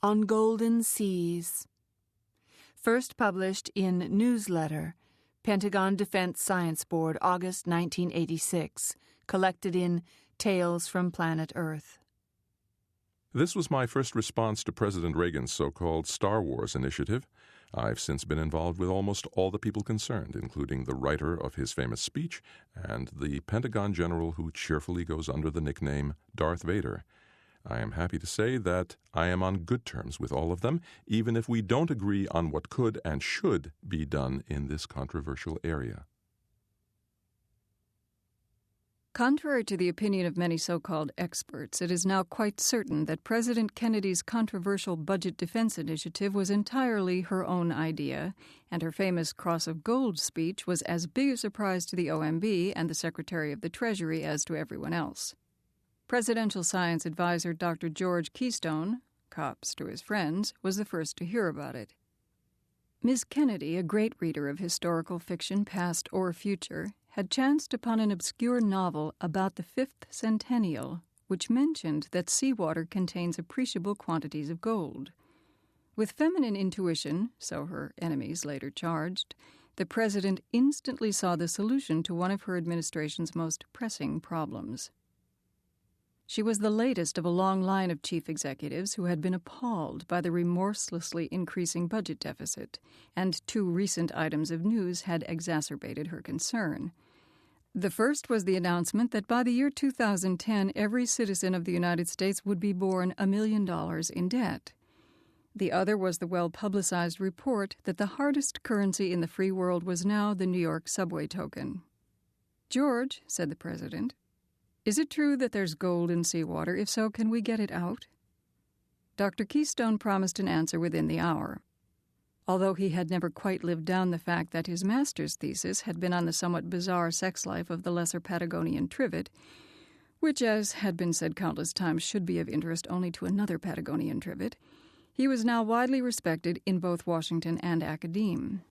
on Golden Seas. First published in Newsletter, Pentagon Defense Science Board, August 1986. Collected in Tales from Planet Earth. This was my first response to President Reagan's so-called Star Wars initiative. I've since been involved with almost all the people concerned, including the writer of his famous speech and the Pentagon general who cheerfully goes under the nickname Darth Vader. I am happy to say that I am on good terms with all of them, even if we don't agree on what could and should be done in this controversial area. Contrary to the opinion of many so-called experts, it is now quite certain that President Kennedy's controversial budget defense initiative was entirely her own idea, and her famous Cross of Gold speech was as big a surprise to the OMB and the Secretary of the Treasury as to everyone else. Presidential science advisor Dr. George Keystone, cops to his friends, was the first to hear about it. Ms. Kennedy, a great reader of historical fiction, past or future, had chanced upon an obscure novel about the 5th centennial, which mentioned that seawater contains appreciable quantities of gold. With feminine intuition, so her enemies later charged, the president instantly saw the solution to one of her administration's most pressing problems. She was the latest of a long line of chief executives who had been appalled by the remorselessly increasing budget deficit, and 2 recent items of news had exacerbated her concern. The first was the announcement that by the year 2010, every citizen of the United States would be born $1 million in debt. The other was the well-publicized report that the hardest currency in the free world was now the New York subway token. "George," said the president, "is it true that there's gold in seawater? If so, can we get it out?" Dr. Keystone promised an answer within the hour. Although he had never quite lived down the fact that his master's thesis had been on the somewhat bizarre sex life of the lesser Patagonian trivet, which, as had been said countless times, should be of interest only to another Patagonian trivet, he was now widely respected in both Washington and academe.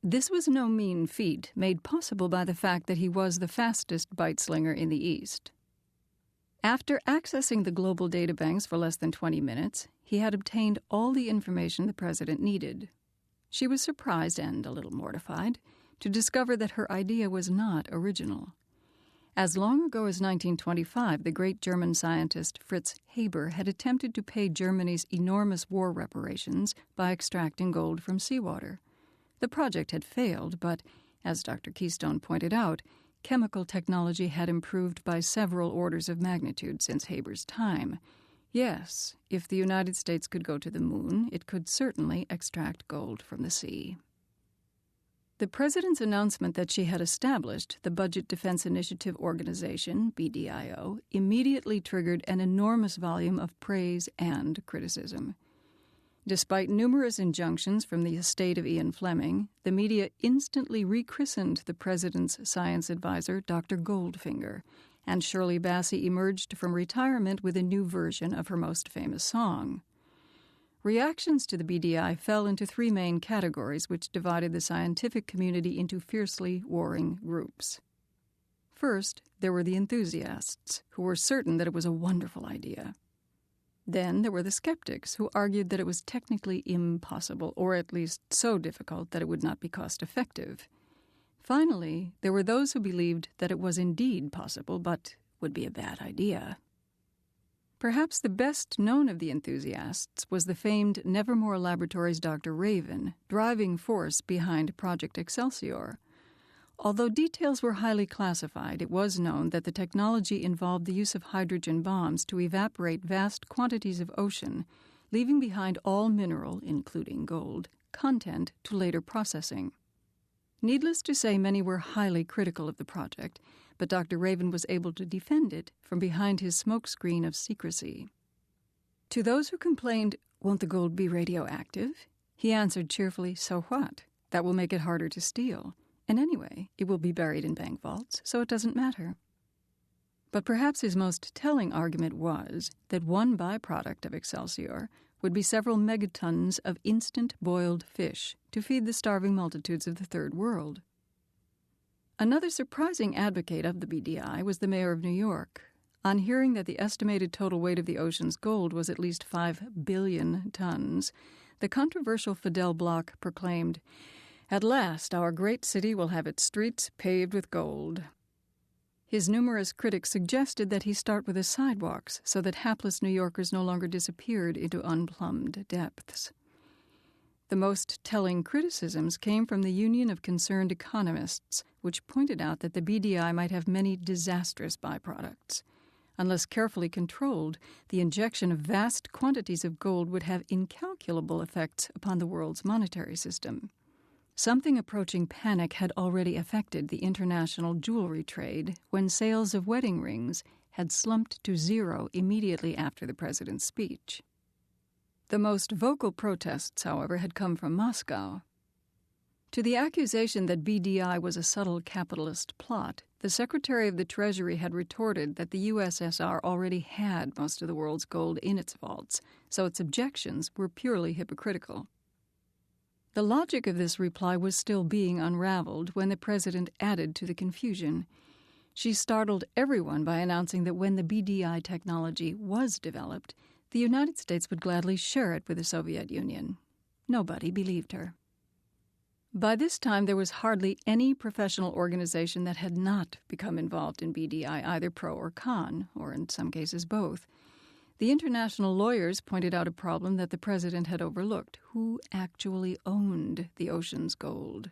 This was no mean feat, made possible by the fact that he was the fastest bite-slinger in the East. After accessing the global databanks for less than 20 minutes, he had obtained all the information the president needed. She was surprised and a little mortified to discover that her idea was not original. As long ago as 1925, the great German scientist Fritz Haber had attempted to pay Germany's enormous war reparations by extracting gold from seawater. The project had failed, but, as Dr. Keystone pointed out, chemical technology had improved by several orders of magnitude since Haber's time. Yes, if the United States could go to the moon, it could certainly extract gold from the sea. The president's announcement that she had established the Budget Defense Initiative Organization, BDIO, immediately triggered an enormous volume of praise and criticism. Despite numerous injunctions from the estate of Ian Fleming, the media instantly rechristened the president's science advisor, Dr. Goldfinger, and Shirley Bassey emerged from retirement with a new version of her most famous song. Reactions to the BDI fell into 3 main categories, which divided the scientific community into fiercely warring groups. First, there were the enthusiasts, who were certain that it was a wonderful idea. Then there were the skeptics, who argued that it was technically impossible, or at least so difficult that it would not be cost-effective. Finally, there were those who believed that it was indeed possible, but would be a bad idea. Perhaps the best known of the enthusiasts was the famed Nevermore Laboratories' Dr. Raven, driving force behind Project Excelsior. Although details were highly classified, it was known that the technology involved the use of hydrogen bombs to evaporate vast quantities of ocean, leaving behind all mineral, including gold, content to later processing. Needless to say, many were highly critical of the project, but Dr. Raven was able to defend it from behind his smokescreen of secrecy. To those who complained, "Won't the gold be radioactive?" he answered cheerfully, "So what? That will make it harder to steal. And anyway, it will be buried in bank vaults, so it doesn't matter." But perhaps his most telling argument was that one byproduct of Excelsior would be several megatons of instant boiled fish to feed the starving multitudes of the Third World. Another surprising advocate of the BDI was the mayor of New York. On hearing that the estimated total weight of the ocean's gold was at least 5 billion tons, the controversial Fidel Bloch proclaimed, "At last our great city will have its streets paved with gold." His numerous critics suggested that he start with the sidewalks so that hapless New Yorkers no longer disappeared into unplumbed depths. The most telling criticisms came from the Union of Concerned Economists, which pointed out that the BDI might have many disastrous byproducts. Unless carefully controlled, the injection of vast quantities of gold would have incalculable effects upon the world's monetary system. Something approaching panic had already affected the international jewelry trade when sales of wedding rings had slumped to zero immediately after the president's speech. The most vocal protests, however, had come from Moscow. To the accusation that BDI was a subtle capitalist plot, the Secretary of the Treasury had retorted that the USSR already had most of the world's gold in its vaults, so its objections were purely hypocritical. The logic of this reply was still being unraveled when the president added to the confusion. She startled everyone by announcing that when the BDI technology was developed, the United States would gladly share it with the Soviet Union. Nobody believed her. By this time, there was hardly any professional organization that had not become involved in BDI, either pro or con, or in some cases both. The international lawyers pointed out a problem that the president had overlooked: who actually owned the ocean's gold?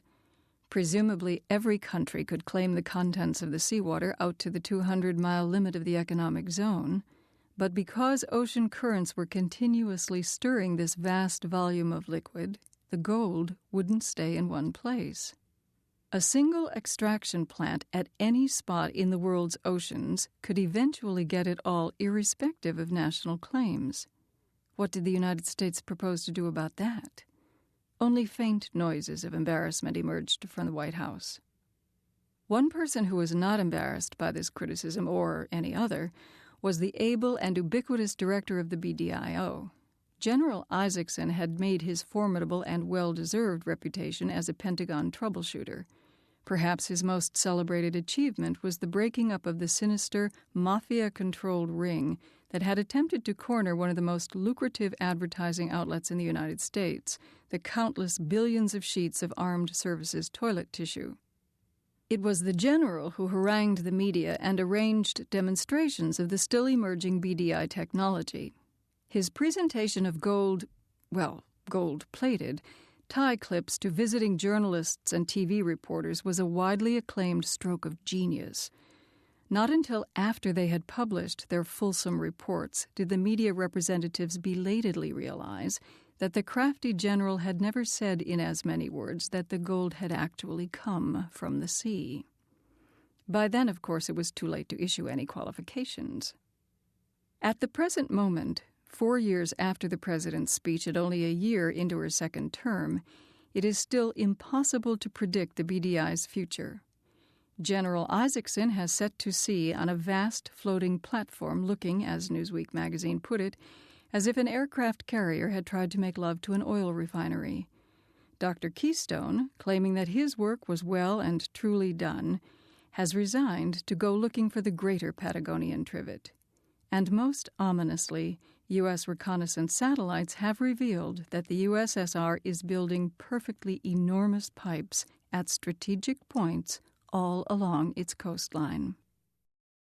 Presumably, every country could claim the contents of the seawater out to the 200-mile limit of the economic zone. But because ocean currents were continuously stirring this vast volume of liquid, the gold wouldn't stay in one place. A single extraction plant at any spot in the world's oceans could eventually get it all irrespective of national claims. What did the United States propose to do about that? Only faint noises of embarrassment emerged from the White House. One person who was not embarrassed by this criticism, or any other, was the able and ubiquitous director of the BDIO. General Isaacson had made his formidable and well-deserved reputation as a Pentagon troubleshooter. Perhaps his most celebrated achievement was the breaking up of the sinister, mafia-controlled ring that had attempted to corner one of the most lucrative advertising outlets in the United States, the countless billions of sheets of armed services toilet tissue. It was the general who harangued the media and arranged demonstrations of the still-emerging BDI technology. His presentation of gold-plated, tie clips to visiting journalists and TV reporters was a widely acclaimed stroke of genius. Not until after they had published their fulsome reports did the media representatives belatedly realize that the crafty general had never said in as many words that the gold had actually come from the sea. By then, of course, it was too late to issue any qualifications. At the present moment, 4 years after the president's speech and only a year into her second term, it is still impossible to predict the BDI's future. General Isaacson has set to sea on a vast floating platform looking, as Newsweek magazine put it, as if an aircraft carrier had tried to make love to an oil refinery. Dr. Keystone, claiming that his work was well and truly done, has resigned to go looking for the greater Patagonian trivet. And most ominously, U.S. reconnaissance satellites have revealed that the USSR is building perfectly enormous pipes at strategic points all along its coastline.